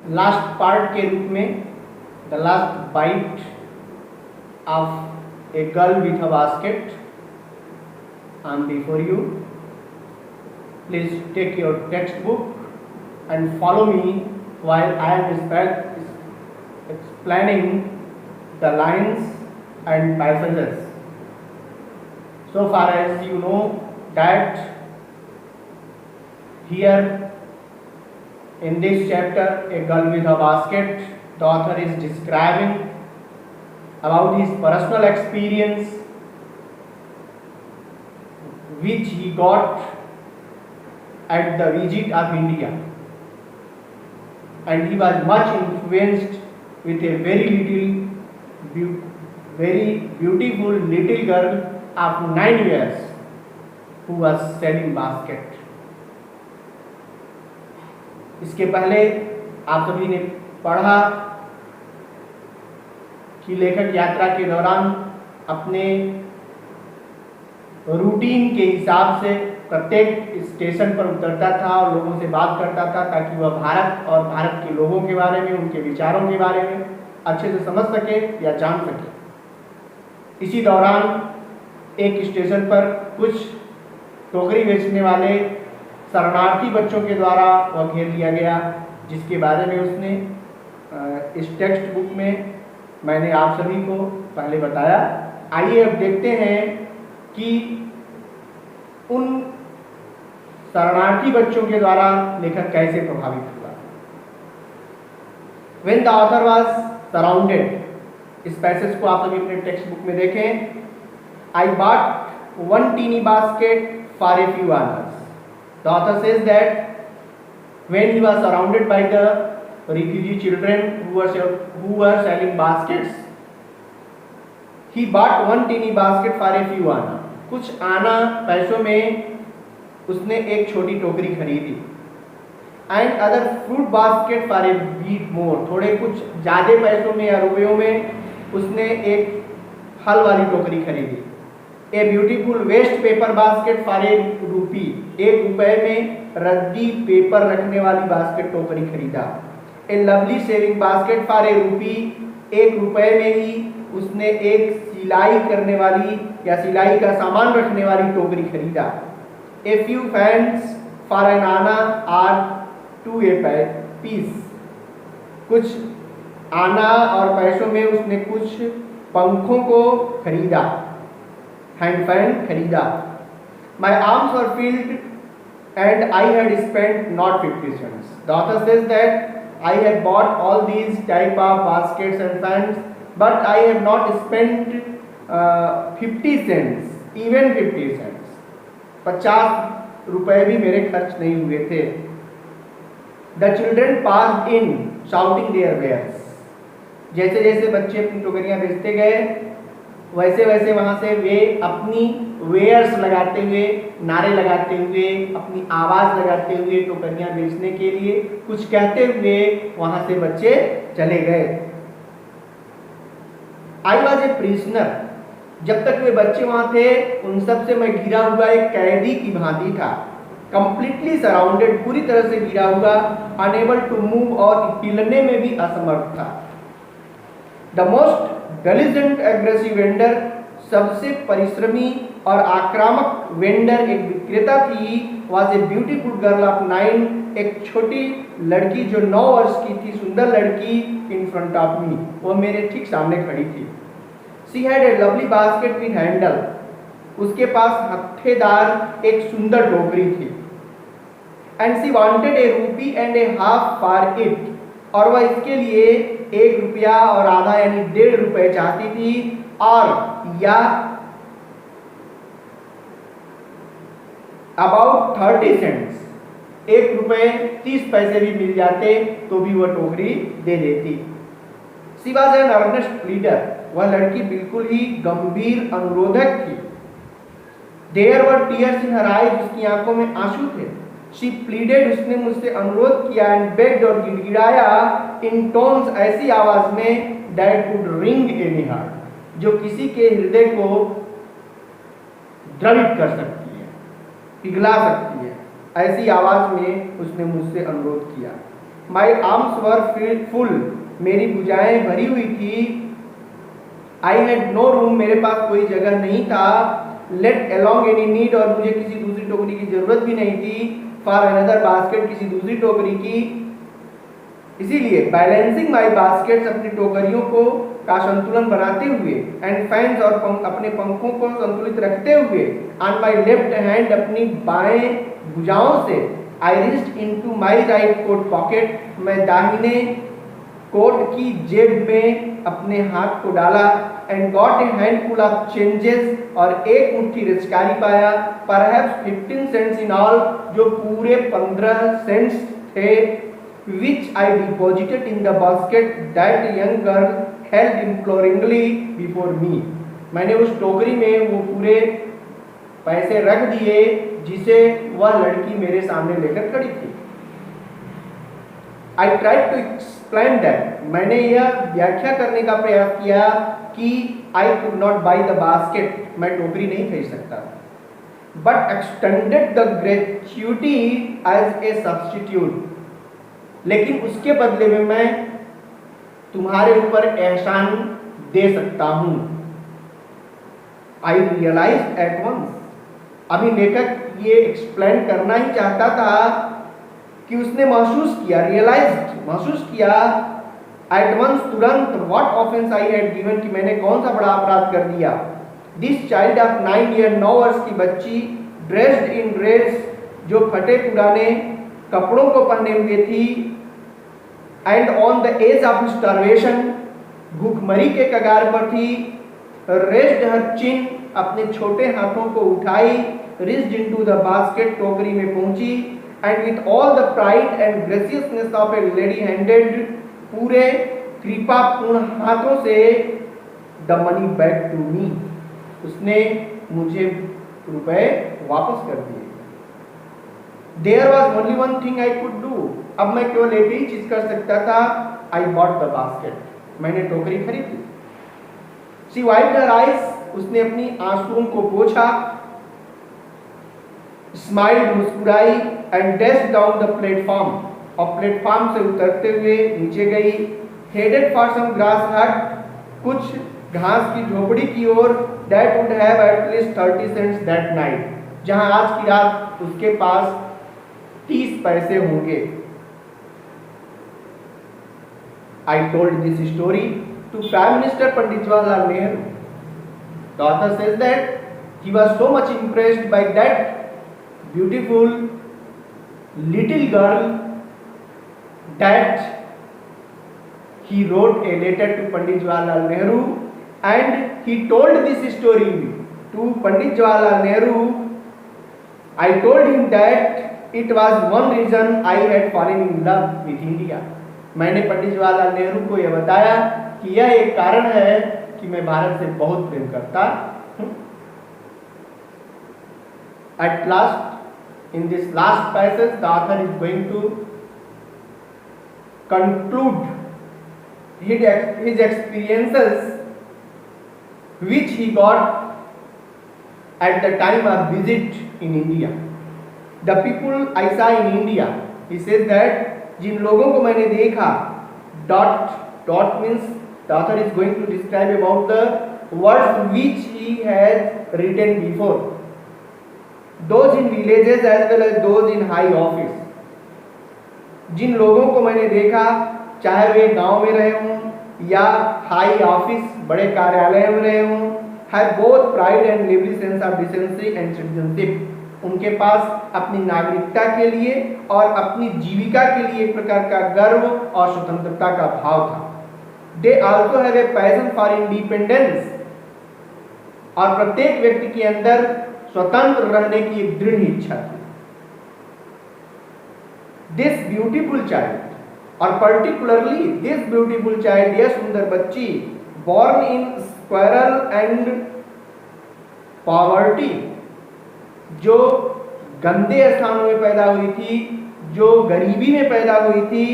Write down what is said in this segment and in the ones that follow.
Last part के रूप में the last bite of a girl with a basket I am before you. Please take your textbook and follow me while I am explaining the lines and passages. So far as you know that here in this chapter, A Girl with a Basket, the author is describing about his personal experience which he got at the visit of India. And he was much influenced with a very beautiful little girl of 9 years who was selling basket. इसके पहले आप सभी ने पढ़ा कि लेखक यात्रा के दौरान अपने रूटीन के हिसाब से प्रत्येक स्टेशन पर उतरता था और लोगों से बात करता था ताकि वह भारत और भारत के लोगों के बारे में, उनके विचारों के बारे में अच्छे से समझ सके या जान सके. इसी दौरान एक स्टेशन पर कुछ टोकरी बेचने वाले शरणार्थी बच्चों के द्वारा वह घेर लिया गया, जिसके बारे में उसने इस टेक्स्ट बुक में मैंने आप सभी को पहले बताया. आइए अब देखते हैं कि उन शरणार्थी बच्चों के द्वारा लेखक कैसे प्रभावित हुआ. When the author was surrounded, इस पैसेज को आप सभी अपने टेक्स्ट बुक में देखें. I bought one teeny basket for a few annas. The author says that when he was surrounded by the refugee children who were selling baskets, he bought one teeny basket for a few annas. कुछ आना पैसों में उसने एक छोटी टोकरी खरीदी. And other fruit basket for a bit more, थोड़े कुछ ज़्यादा पैसों में या रुपयों में उसने एक फल वाली टोकरी खरीदी. A beautiful waste paper basket for a rupee, 1 रुपये में रद्दी पेपर रखने वाली बास्केट टोकरी खरीदा. ए lovely saving basket for a rupee, 1 रुपये में ही उसने एक सिलाई करने वाली या सिलाई का सामान रखने वाली टोकरी खरीदा. A few fans for an anna or two a piece, कुछ आना और पैसों में उसने कुछ पंखों को खरीदा, हैंड फैन खरीदा. My arms were field and I had spent not 50 cents. The author says that I had bought all these type of baskets and fans but I have not spent 50 cents, even 50 cents. 50 रुपए भी मेरे खर्च नहीं हुए थे. The children passed in shouting their wares. जैसे जैसे बच्चे अपनी टोकरियां बेचते गए वैसे वैसे वहां से वे अपनी वेयर्स लगाते हुए, नारे लगाते हुए, अपनी आवाज लगाते हुए टोकरियां बेचने के लिए कुछ कहते हुए वहां से बच्चे चले गए. आई वॉज ए प्रिजनर, जब तक वे बच्चे वहां थे उन सब से मैं घिरा हुआ एक कैदी की भांति था. कंप्लीटली सराउंडेड, पूरी तरह से घिरा हुआ. अनेबल टू मूव, और हिलने में भी असमर्थ था. द मोस्ट डेलिजेंट एग्रेसिव वेंडर, सबसे परिश्रमी और आक्रामक वेंडर एक विक्रेता थी. Was a beautiful girl of 9, एक छोटी लड़की जो 9 वर्ष की थी, सुंदर लड़की. इन फ्रंट ऑफ मी, वो मेरे ठीक सामने खड़ी थी. She had a lovely basket with handle, उसके पास हत्थेदार एक सुंदर टोकरी थी. And C wanted a rupee and a half for it, और वह इसके लिए 1 रुपया और आधा यानी 1.5 रुपये चाहती थी. और या अबाउट 30 cents, 1 रुपये 30 पैसे भी मिल जाते तो भी वह टोकरी दे देती. She was an earnest pleader, वह लड़की बिल्कुल ही गंभीर अनुरोधक थी. There were tears in her eyes, उसकी आंखों में आंसू थे. शी प्लीडेड, उसने मुझसे अनुरोध किया. एंड बेग्ड, और गिड़गिड़ाया. इन टोन्स, ऐसी आवाज में, that would ring any heart, जो किसी के हृदय को द्रवित कर सकती है, पिघला सकती है. ऐसी आवाज में उसने मुझसे अनुरोध किया. माई आर्म्स वर फुल, मेरी भुजाएं भरी हुई थी। आई हैड नो रूम, मेरे पास कोई जगह नहीं था। लेट अलोंग एनी नीड, और मुझे किसी दूसरी टोकरी की जरूरत भी नहीं थी। फॉर अनदर बास्केट, किसी दूसरी टोकरी की। इसीलिए बैलेंसिंग माई बास्केट्स, अपनी टोकरियों को का संतुलन बनाते हुए, एंड फैंस, और अपने पंखों को संतुलित रखते हुए, ऑन माई लेफ्ट हैंड, अपनी बाएं भुजाओं से, I reached into my right coat pocket, मैं दाहिने कोट की जेब में अपने हाथ को डाला। And got a handful of changes, और एक मुट्ठी रिचकारी पाया। परहैप्स 15 सेंट्स इन ऑल, जो पूरे 15 सेंट्स थे। which I deposited in the basket that young girl held imploringly before me, मैंने उस टोकरी में वो पूरे पैसे रख दिए जिसे वह लड़की मेरे सामने लेकर खड़ी थी। I tried to explain that, मैंने यह व्याख्या करने का प्रयास किया कि I could not buy the basket, मैं टोकरी नहीं खरीद सकता, but extended the gratuity as a substitute, लेकिन उसके बदले में मैं तुम्हारे ऊपर एहसान दे सकता हूं। आई रियलाइज एट वंस, अभी लेखक ये एक्सप्लेन करना ही चाहता था कि उसने महसूस किया, महसूस किया एट वंस, तुरंत, what offence I had given, कि मैंने कौन सा बड़ा अपराध कर दिया। दिस चाइल्ड ऑफ 9 ईयर, 9 वर्ष की बच्ची, ड्रेस्ड इन ड्रेस, जो फटे पुराने कपड़ों को पहने हुए थी, and on the edge of starvation, भूखमरी के कगार पर थी। रेस्ड हर चिन, अपने छोटे हाथों को उठाई। रिस्ड इनटू द बास्केट, टोकरी में पहुंची। And with all the pride and graciousness of a lady handed, पूरे कृपापूर्ण हाथों से the money back to me, उसने मुझे रुपए वापस कर दिए। There was only one thing I could do, अब मैं केवल एक ही चीज कर सकता था। I bought the basket, मैंने टोकरी खरीदी। She wiped her eyes, उसने अपनी आंसुओं को पोंछा। Smiled, मुस्कुराई। And dashed down the platform, और प्लेटफॉर्म से उतरते हुए नीचे गई। Headed for some grass hut, कुछ घास की झोपड़ी की ओर। That would have at least 30 cents that night, जहां आज की रात उसके पास 30 पैसे होंगे। I told this story to Prime Minister Pandit Jawaharlal Nehru. The author says that he was so much impressed by that beautiful little girl that he wrote a letter to Pandit Jawaharlal Nehru, and he told this story to Pandit Jawaharlal Nehru. I told him that it was one reason I had fallen in love with India. मैंने पंडित जवाहरलाल नेहरू को यह बताया कि यह एक कारण है कि मैं भारत से बहुत प्रेम करता हूं। At last, in this last passage, the author is going to conclude his experiences which he got at the time of visit in India. The people I saw in India, he says that जिन लोगों को मैंने देखा, dot means the author is going to describe about the words which he has written before. Those in villages as well as those in high office. जिन लोगों को मैंने देखा, चाहे वे गांव में रहे हों या हाई ऑफिस, बड़े कार्यालय में रहे हों, have both pride and lively sense of decency and citizenship. उनके पास अपनी नागरिकता के लिए और अपनी जीविका के लिए एक प्रकार का गर्व और स्वतंत्रता का भाव था। They also have a passion for independence, और प्रत्येक व्यक्ति के अंदर स्वतंत्र रहने की एक दृढ़ इच्छा थी। This beautiful child, और particularly this beautiful child, यह सुंदर बच्ची, born in squalor and poverty, जो गंदे स्थानों में पैदा हुई थी, जो गरीबी में पैदा हुई थी,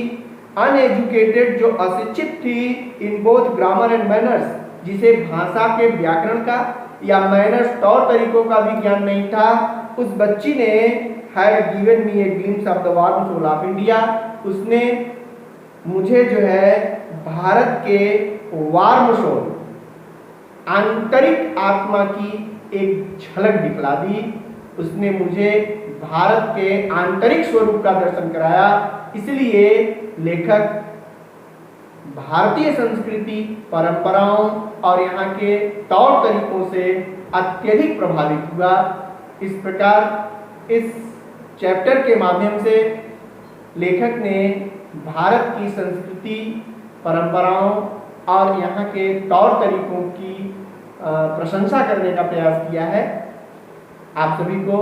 अनएजुकेटेड, जो अशिक्षित थी, in both grammar and manners, जिसे भाषा के व्याकरण का या मैनर्स तौर तरीकों का भी ज्ञान नहीं था, उस बच्ची ने had given me a glimpse of the warm soul of India, उसने मुझे जो है भारत के वार्म सोल, आंतरिक आत्मा की एक झलक दिखला दी। उसने मुझे भारत के आंतरिक स्वरूप का दर्शन कराया। इसलिए लेखक भारतीय संस्कृति, परंपराओं और यहाँ के तौर तरीकों से अत्यधिक प्रभावित हुआ। इस प्रकार इस चैप्टर के माध्यम से लेखक ने भारत की संस्कृति, परंपराओं और यहाँ के तौर तरीकों की प्रशंसा करने का प्रयास किया है। आप सभी को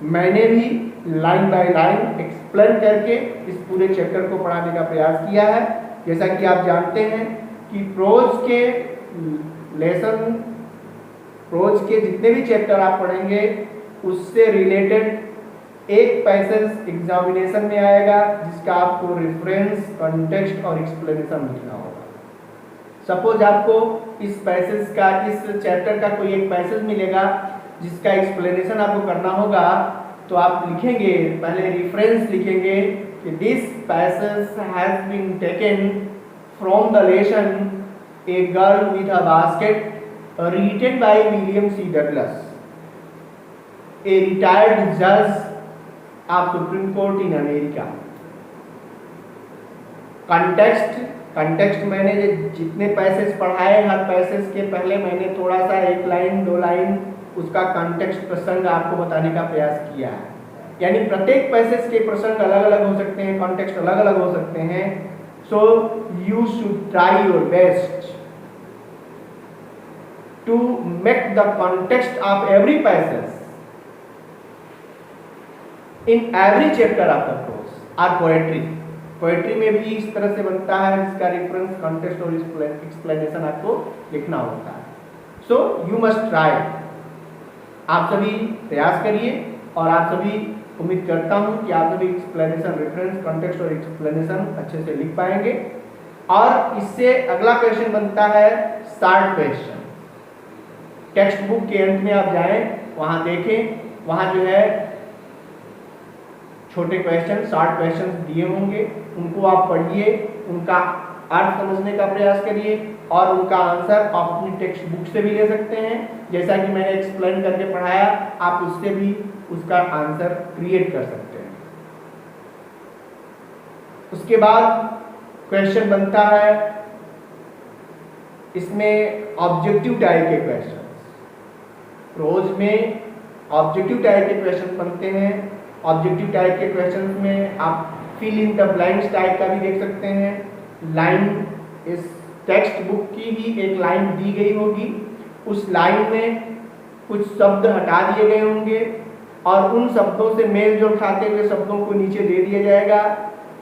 मैंने भी लाइन बाय लाइन एक्सप्लेन करके इस पूरे चैप्टर को पढ़ाने का प्रयास किया है। जैसा कि आप जानते हैं कि प्रोज के लेसन, प्रोज के जितने भी चैप्टर आप पढ़ेंगे उससे रिलेटेड एक पैसेज एग्जामिनेशन में आएगा, जिसका आपको रेफरेंस, कॉन्टेक्स्ट और एक्सप्लेनेशन लिखना होगा। सपोज आपको इस पैसेज का, इस चैप्टर का कोई एक पैसेज मिलेगा जिसका एक्सप्लेनेशन आपको करना होगा, तो आप लिखेंगे, पहले रेफरेंस लिखेंगे कि this passage has been taken from the lesson a girl with a basket written by William C. Douglas, a retired judge of Supreme Court in America. Context मैंने जितने पैसेज पढ़ाए, हर पैसेज के पहले मैंने थोड़ा सा एक लाइन, दो लाइन उसका कंटेक्स्ट, प्रसंग आपको बताने का प्रयास किया है। यानी प्रत्येक पैसेज के प्रसंग अलग अलग हो सकते हैं, कॉन्टेक्स्ट अलग अलग हो सकते हैं। So you should try your best to make the context of every passage in every chapter of the prose or poetry. Poetry में भी इस तरह से बनता है, जिसका रेफरेंस, कॉन्टेक्स्ट और एक्सप्लेनेशन आपको लिखना होता है। So you must try. आप सभी प्रयास करिए और आप सभी, उम्मीद करता हूं कि आप सभी एक्सप्लेनेशन, रेफरेंस, कॉन्टेक्स्ट और एक्सप्लेनेशन अच्छे से लिख पाएंगे। और इससे अगला क्वेश्चन बनता है शॉर्ट क्वेश्चन। टेक्स्ट बुक के अंत में आप जाएं, वहां देखें, वहां जो है छोटे क्वेश्चन, शॉर्ट क्वेश्चन दिए होंगे, उनको आप पढ़िए, उनका अर्थ समझने का प्रयास करिए और उनका आंसर आप अपनी टेक्स्ट बुक से भी ले सकते हैं। जैसा कि मैंने एक्सप्लेन करके पढ़ाया, आप उससे भी उसका आंसर क्रिएट कर सकते हैं। उसके बाद क्वेश्चन बनता है, इसमें ऑब्जेक्टिव टाइप के क्वेश्चन, प्रोज में ऑब्जेक्टिव टाइप के क्वेश्चन बनते हैं। ऑब्जेक्टिव टाइप के क्वेश्चंस में आप fill in the blanks type का भी देख सकते हैं। लाइन, इस टेक्स्ट बुक की ही एक लाइन दी गई होगी, उस लाइन में कुछ शब्द हटा दिए गए होंगे और उन शब्दों से मेल जोल खाते हुए शब्दों को नीचे दे दिया जाएगा।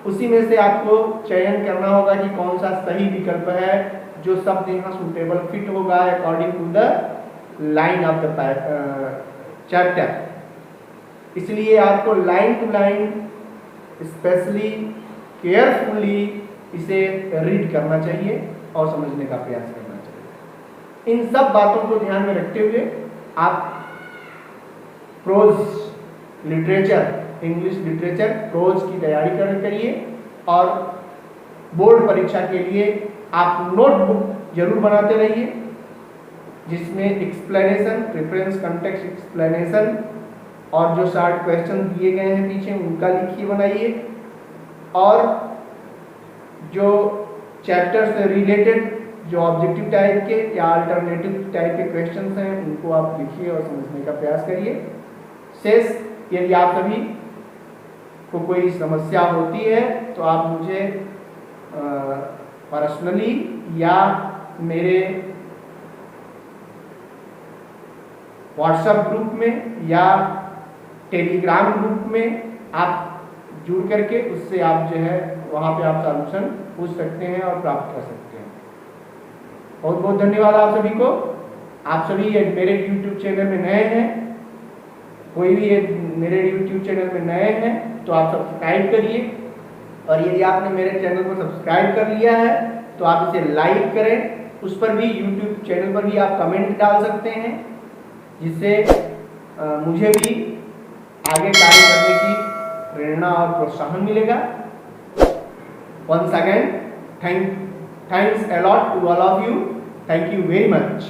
उसी में से आपको चयन करना होगा कि कौन सा सही विकल्प है, जो शब्द यहाँ सुटेबल फिट होगा according to the line of the chapter. इसलिए आपको line to line specially carefully इसे रीड करना चाहिए और समझने का प्रयास करना चाहिए। इन सब बातों को ध्यान में रखते हुए आप prose literature, English literature prose की तैयारी करिए और बोर्ड परीक्षा के लिए आप नोटबुक जरूर बनाते रहिए, जिसमें एक्सप्लेनेशन, रेफरेंस, कॉन्टेक्स्ट, एक्सप्लेनेशन और जो शॉर्ट क्वेश्चन दिए गए हैं पीछे उनका लिखिए, बनाइए। और जो चैप्टर से रिलेटेड जो ऑब्जेक्टिव टाइप के या अल्टरनेटिव टाइप के क्वेश्चंस हैं उनको आप लिखिए और समझने का प्रयास करिए। शेष यदि आप सभी को कोई समस्या होती है तो आप मुझे पर्सनली या मेरे व्हाट्सएप ग्रुप में या टेलीग्राम ग्रुप में आप जुड़ करके उससे आप जो है वहाँ पे आप सॉल्यूशन पूछ सकते हैं और प्राप्त कर सकते हैं। बहुत बहुत धन्यवाद आप सभी को। आप सभी मेरे YouTube चैनल में नए हैं, कोई भी मेरे YouTube चैनल में नए हैं तो आप सब्सक्राइब करिए, और यदि आपने मेरे चैनल को सब्सक्राइब कर लिया है तो आप इसे लाइक करें। उस पर भी, YouTube चैनल पर भी आप कमेंट डाल सकते हैं, जिससे मुझे भी आगे कार्य करने की प्रेरणा और प्रोत्साहन मिलेगा। Once again, thanks a lot to all of you. Thank you very much.